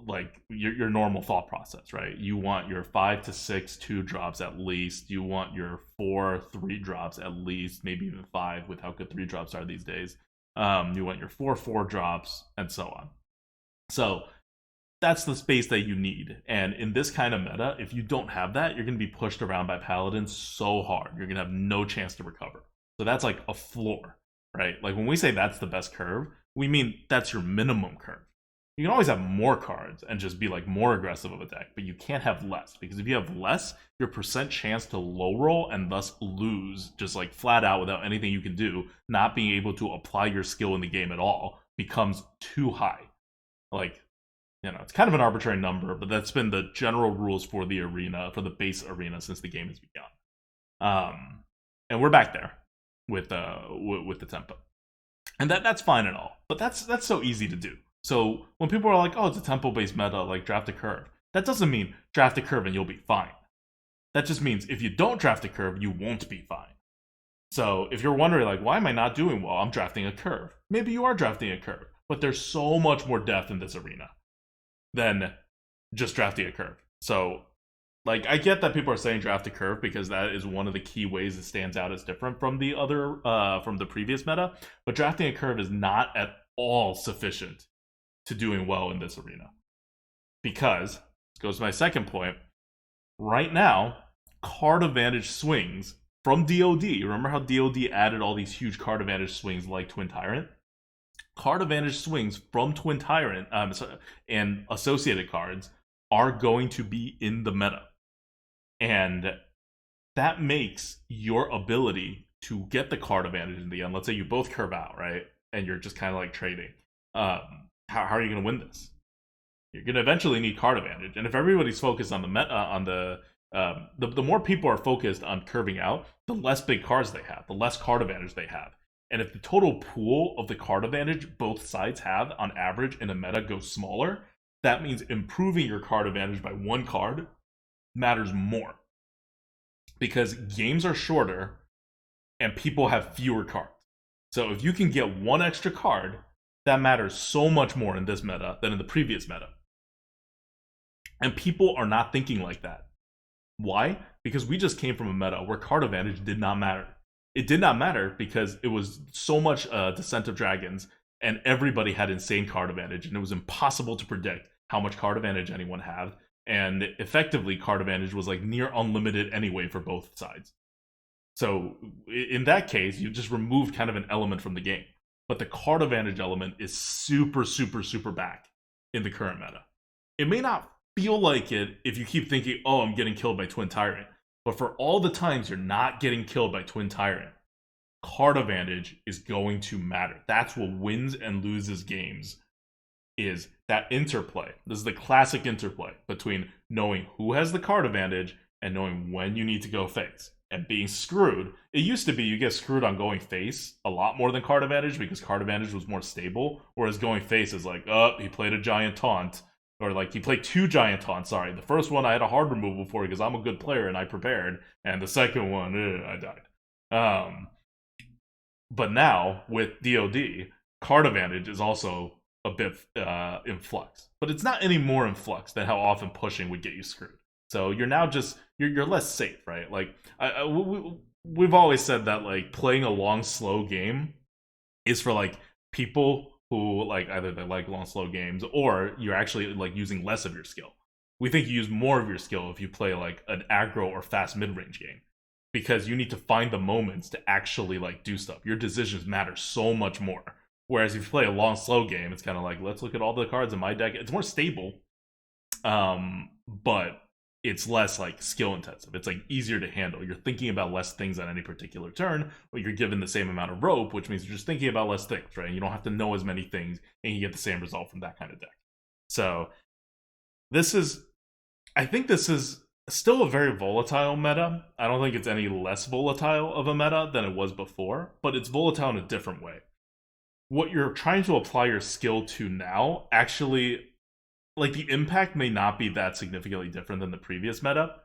like your normal thought process, right? You want your 5 to 6 2 drops at least. You want your 4 3 drops at least, maybe even 5 with how good 3 drops are these days. You want your 4 4 drops, and so on. So that's the space that you need. And in this kind of meta, if you don't have that, you're going to be pushed around by paladins so hard. You're going to have no chance to recover. So that's like a floor, right? Like when we say that's the best curve, we mean that's your minimum curve. You can always have more cards and just be like more aggressive of a deck, but you can't have less, because if you have less, your percent chance to low roll and thus lose just like flat out without anything you can do, not being able to apply your skill in the game at all, becomes too high. Like, it's kind of an arbitrary number, but that's been the general rules for the arena, for the base arena, since the game has begun. And we're back there with the tempo, and that's fine and all, but that's so easy to do. So when people are like, oh, it's a tempo-based meta, like draft a curve, that doesn't mean draft a curve and you'll be fine. That just means if you don't draft a curve, you won't be fine. So if you're wondering, like, why am I not doing well? I'm drafting a curve. Maybe you are drafting a curve, but there's so much more depth in this arena than just drafting a curve. So Like, I get that people are saying draft a curve because that is one of the key ways it stands out as different from the other, from the previous meta. But drafting a curve is not at all sufficient to doing well in this arena. Because, this goes to my second point, right now, card advantage swings from DoD. Remember how DoD added all these huge card advantage swings like Twin Tyrant? Card advantage swings from Twin Tyrant and associated cards are going to be in the meta. And that makes your ability to get the card advantage in the end. Let's say you both curve out, right? And you're just kind of like trading. How are you going to win this? You're going to eventually need card advantage. And if everybody's focused on the meta, the more people are focused on curving out, the less big cards they have, the less card advantage they have. And if the total pool of the card advantage both sides have on average in a meta goes smaller, that means improving your card advantage by one card matters more. Because games are shorter and people have fewer cards. So if you can get one extra card, that matters so much more in this meta than in the previous meta. And people are not thinking like that. Why? Because we just came from a meta where card advantage did not matter. It did not matter because it was so much Descent of Dragons and everybody had insane card advantage and it was impossible to predict how much card advantage anyone had. And effectively, card advantage was like near unlimited anyway for both sides. So in that case, you just removed kind of an element from the game. But the card advantage element is super, super, super back in the current meta. It may not feel like it if you keep thinking, oh, I'm getting killed by Twin Tyrant. But for all the times you're not getting killed by Twin Tyrant, card advantage is going to matter. That's what wins and loses games, is that interplay. This is the classic interplay between knowing who has the card advantage and knowing when you need to go face. And being screwed. It used to be you get screwed on going face a lot more than card advantage because card advantage was more stable, whereas going face is like, oh, he played a giant taunt. Or like, he played two giant taunts, sorry. The first one I had a hard removal for because I'm a good player and I prepared. And the second one, I died. But now, with DoD, card advantage is also a bit in flux. But it's not any more in flux than how often pushing would get you screwed. So you're now just, you're less safe, right? Like, we've always said that, like, playing a long, slow game is for, like, people who, like, either they like long, slow games or you're actually, like, using less of your skill. We think you use more of your skill if you play, like, an aggro or fast mid-range game. Because you need to find the moments to actually, like, do stuff. Your decisions matter so much more. Whereas if you play a long, slow game, it's kind of like, let's look at all the cards in my deck. It's more stable, but it's less, like, skill intensive. It's, like, easier to handle. You're thinking about less things on any particular turn, but you're given the same amount of rope, which means you're just thinking about less things, right? You don't have to know as many things, and you get the same result from that kind of deck. So, I think this is still a very volatile meta. I don't think it's any less volatile of a meta than it was before, but it's volatile in a different way. What you're trying to apply your skill to now actually, like, the impact may not be that significantly different than the previous meta,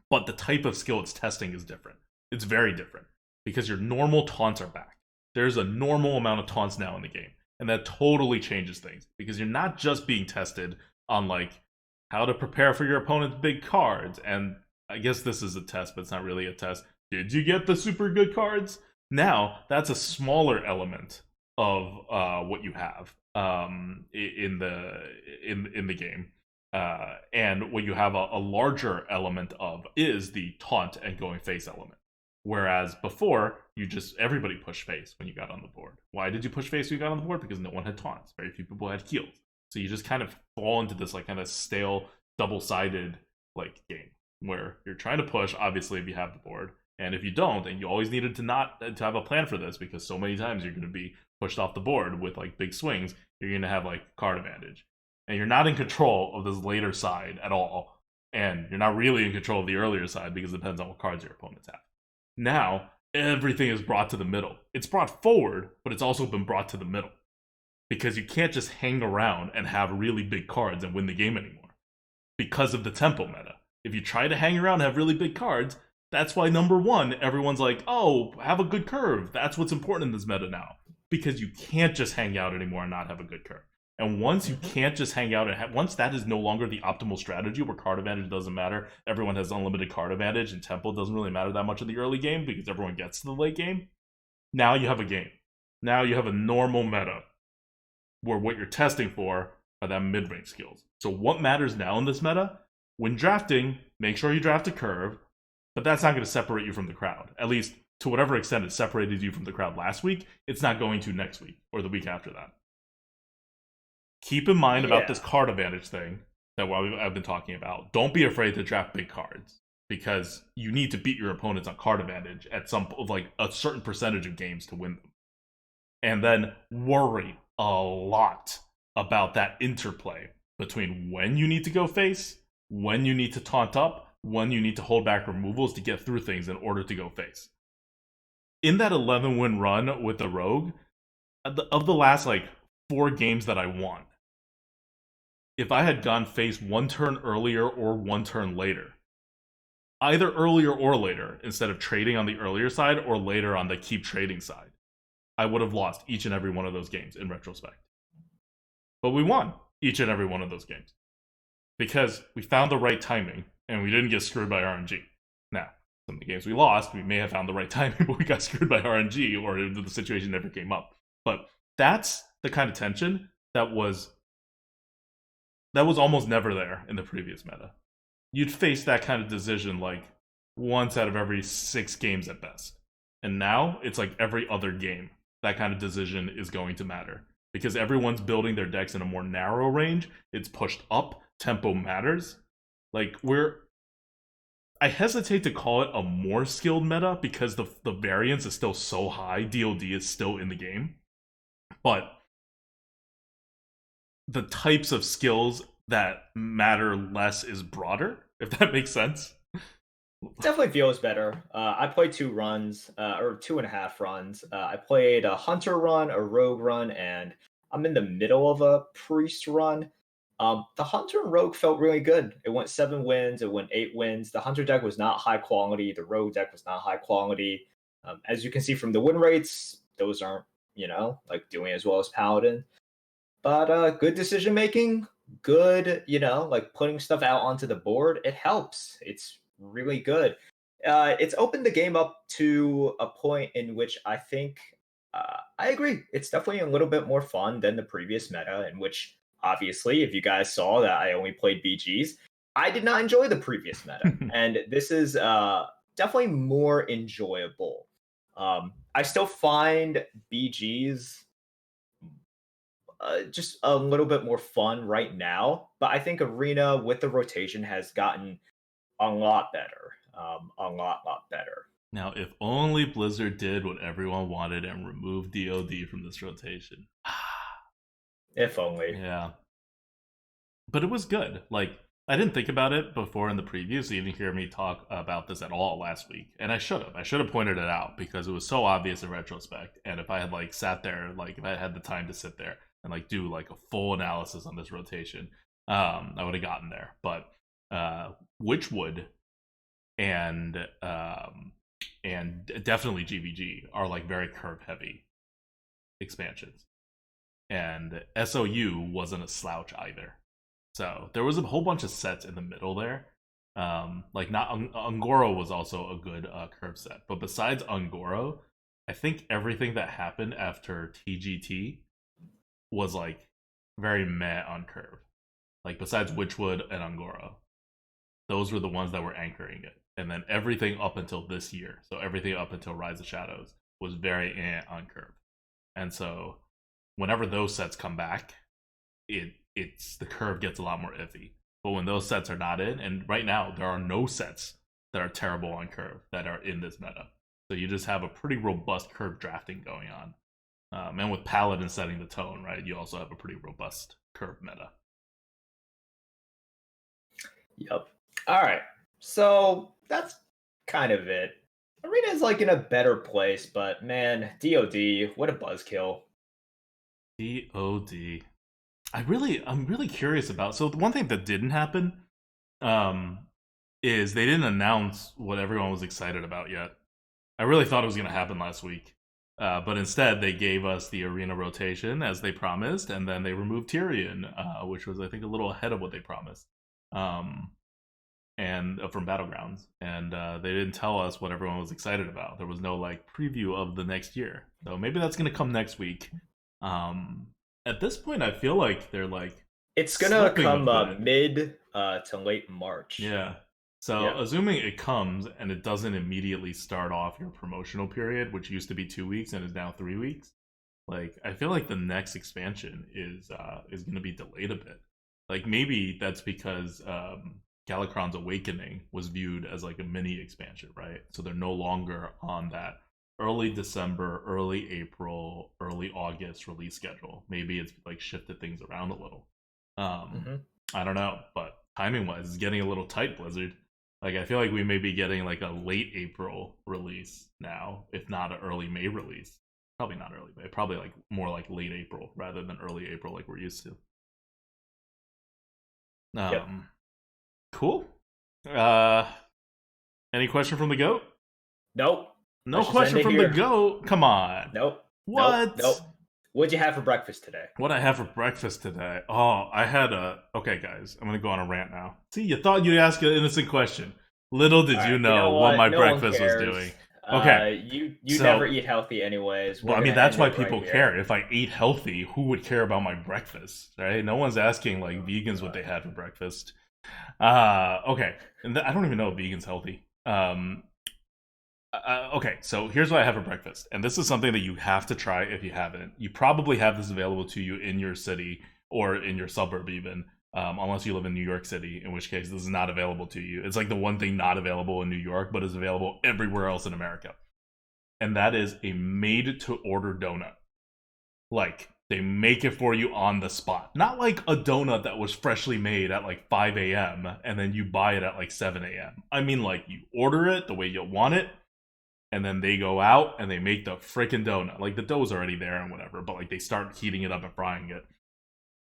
but the type of skill it's testing is different. It's very different because your normal taunts are back. There's a normal amount of taunts now in the game, and that totally changes things because you're not just being tested on, like, how to prepare for your opponent's big cards. And I guess this is a test, but it's not really a test. Did you get the super good cards? Now, that's a smaller element of what you have in the game. And what you have a larger element of is the taunt and going face element. Whereas before, everybody pushed face when you got on the board. Why did you push face when you got on the board? Because no one had taunts. Very few people had heals. So you just kind of fall into this, like, kind of stale, double-sided, like, game where you're trying to push, obviously, if you have the board, and if you don't, and you always needed to have a plan for this because so many times you're going to be pushed off the board with, like, big swings, you're going to have, like, card advantage, and you're not in control of this later side at all, and you're not really in control of the earlier side because it depends on what cards your opponents have. Now everything is brought to the middle. It's brought forward, but it's also been brought to the middle. Because you can't just hang around and have really big cards and win the game anymore. Because of the tempo meta. If you try to hang around and have really big cards, that's why number one, everyone's like, oh, have a good curve. That's what's important in this meta now. Because you can't just hang out anymore and not have a good curve. And once you can't just hang out, and once that is no longer the optimal strategy where card advantage doesn't matter, everyone has unlimited card advantage, and tempo doesn't really matter that much in the early game because everyone gets to the late game, now you have a game. Now you have a normal meta where what you're testing for are that mid-range skills. So what matters now in this meta? When drafting, make sure you draft a curve, but that's not going to separate you from the crowd. At least to whatever extent it separated you from the crowd last week, it's not going to next week or the week after that. Keep in mind about this card advantage thing that I've been talking about. Don't be afraid to draft big cards because you need to beat your opponents on card advantage at some like a certain percentage of games to win them. And then worry a lot about that interplay between when you need to go face, when you need to taunt up, when you need to hold back removals to get through things in order to go face. In that 11-win run with the Rogue, of the last like 4 games that I won, if I had gone face 1 turn earlier or 1 turn later, either earlier or later, instead of trading on the earlier side or later on the keep trading side, I would have lost each and every one of those games in retrospect. But we won each and every one of those games because we found the right timing and we didn't get screwed by RNG. Now, some of the games we lost, we may have found the right timing, but we got screwed by RNG or the situation never came up. But that's the kind of tension that was almost never there in the previous meta. You'd face that kind of decision like once out of every 6 games at best. And now it's like every other game that kind of decision is going to matter. Because everyone's building their decks in a more narrow range. It's pushed up. Tempo matters. Like, I hesitate to call it a more skilled meta because the variance is still so high. DOD is still in the game. But the types of skills that matter less is broader, if that makes sense. Definitely feels better. I played 2 runs, or 2.5 runs. I played a Hunter run, a Rogue run, and I'm in the middle of a Priest run. The Hunter and Rogue felt really good. It went 7 wins, it went 8 wins. The Hunter deck was not high quality. The Rogue deck was not high quality. As you can see from the win rates, those aren't, like doing as well as Paladin. But good decision making, good, like putting stuff out onto the board. It helps. It's really good. It's opened the game up to a point in which I think I agree. It's definitely a little bit more fun than the previous meta, in which obviously, if you guys saw that I only played BGs, I did not enjoy the previous meta, and this is definitely more enjoyable. I still find BGs just a little bit more fun right now, but I think Arena with the rotation has gotten a lot better. A lot better. Now, if only Blizzard did what everyone wanted and removed DOD from this rotation. If only. Yeah. But it was good. Like, I didn't think about it before in the preview, so you didn't hear me talk about this at all last week. And I should have. I should have pointed it out because it was so obvious in retrospect. And if I had, like, sat there, like, if I had the time to sit there and, like, do, like, a full analysis on this rotation, I would have gotten there. But Witchwood and definitely GVG are like very curve heavy expansions, and SOU wasn't a slouch either. So there was a whole bunch of sets in the middle there. Like not Ungoro was also a good curve set, but besides Ungoro, I think everything that happened after TGT was like very meh on curve. Like besides Witchwood and Ungoro, those were the ones that were anchoring it. And then everything up until this year, so everything up until Rise of Shadows, was very on curve. And so whenever those sets come back, it's the curve gets a lot more iffy. But when those sets are not in, and right now there are no sets that are terrible on curve that are in this meta. So you just have a pretty robust curve drafting going on. And with Paladin setting the tone, right, you also have a pretty robust curve meta. Yep. All right. So that's kind of it. Arena is like in a better place, but man, DOD, what a buzzkill. DOD. I'm really curious about. So the one thing that didn't happen, is they didn't announce what everyone was excited about yet. I really thought it was going to happen last week. But instead, they gave us the arena rotation as they promised, and then they removed Tirion, which was, I think, a little ahead of what they promised. And from Battlegrounds, and they didn't tell us what everyone was excited about. There was no like preview of the next year, so maybe that's gonna come next week. At this point, I feel like they're like it's gonna come mid to late March. Yeah. So assuming it comes and it doesn't immediately start off your promotional period, which used to be 2 weeks and is now 3 weeks, like I feel like the next expansion is gonna be delayed a bit. Like maybe that's because Galakrond's Awakening was viewed as like a mini expansion, right? So they're no longer on that early December, early April, early August release schedule. Maybe it's like shifted things around a little. I don't know, but timing wise, it's getting a little tight, Blizzard. Like I feel like we may be getting like a late April release now, if not an early May release. Probably not early May, probably like more like late April rather than early April like we're used to. Cool. Any question from the GOAT? Nope. No question from the GOAT? Come on. Nope. What? Nope. What'd you have for breakfast today? What I have for breakfast today? Oh, I had a... Okay, guys. I'm going to go on a rant now. See, you thought you'd ask an innocent question. Little did you know what my breakfast was doing. Okay. You never eat healthy anyways. Well, I mean, that's why people care. If I ate healthy, who would care about my breakfast, right? No one's asking, like, vegans what they had for breakfast. Okay. And I don't even know if vegan's healthy. Okay, so here's what I have for breakfast, and this is something that you have to try if you haven't. You probably have this available to you in your city or in your suburb even, unless you live in New York City, in which case this is not available to you. It's like the one thing not available in New York, but is available everywhere else in America. And that is a made-to-order donut. Like, they make it for you on the spot. Not like a donut that was freshly made at like 5 a.m. and then you buy it at like 7 a.m. I mean, like, you order it the way you want it, and then they go out and they make the freaking donut. Like, the dough's already there and whatever, but like they start heating it up and frying it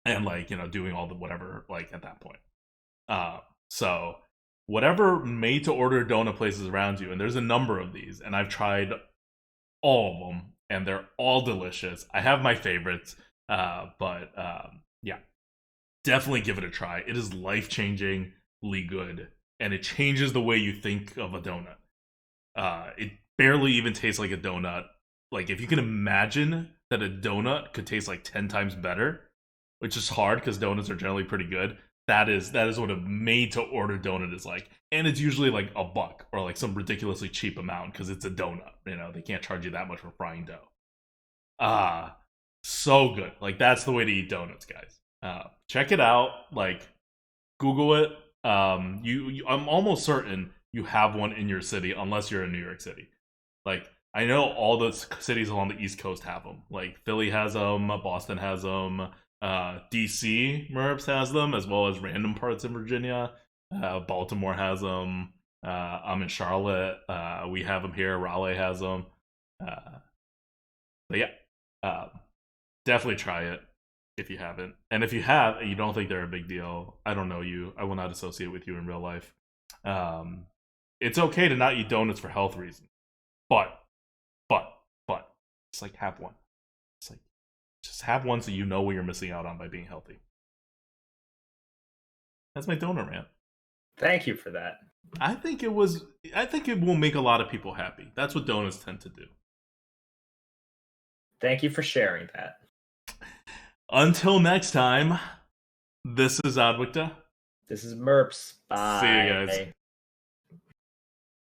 and like, you know, doing all the whatever like at that point. So whatever made to order donut places around you, and there's a number of these, and I've tried all of them and they're all delicious. I have my favorites, but yeah, definitely give it a try. It is life-changingly good, and it changes the way you think of a donut. It barely even tastes like a donut. Like, if you can imagine that a donut could taste like 10 times better, which is hard because donuts are generally pretty good, that is what a made-to-order donut is like. And it's usually like $1 or like some ridiculously cheap amount because it's a donut. You know, they can't charge you that much for frying dough. So good. Like, that's the way to eat donuts, guys. Check it out. Like, Google it. I'm almost certain you have one in your city unless you're in New York City. Like, I know all the cities along the East Coast have them. Like, Philly has them, Boston has them, DC, Merps has them, as well as random parts in Virginia. Baltimore has them. I'm in Charlotte. We have them here. Raleigh has them. But yeah, definitely try it if you haven't. And if you have and you don't think they're a big deal, I don't know you. I will not associate with you in real life. It's okay to not eat donuts for health reasons, but, just like have one. It's like, just have one so you know what you're missing out on by being healthy. That's my donut rant. Thank you for that. I think it will make a lot of people happy. That's what donuts tend to do. Thank you for sharing that. Until next time, this is Adwicta. This is Merps. Bye. See you guys.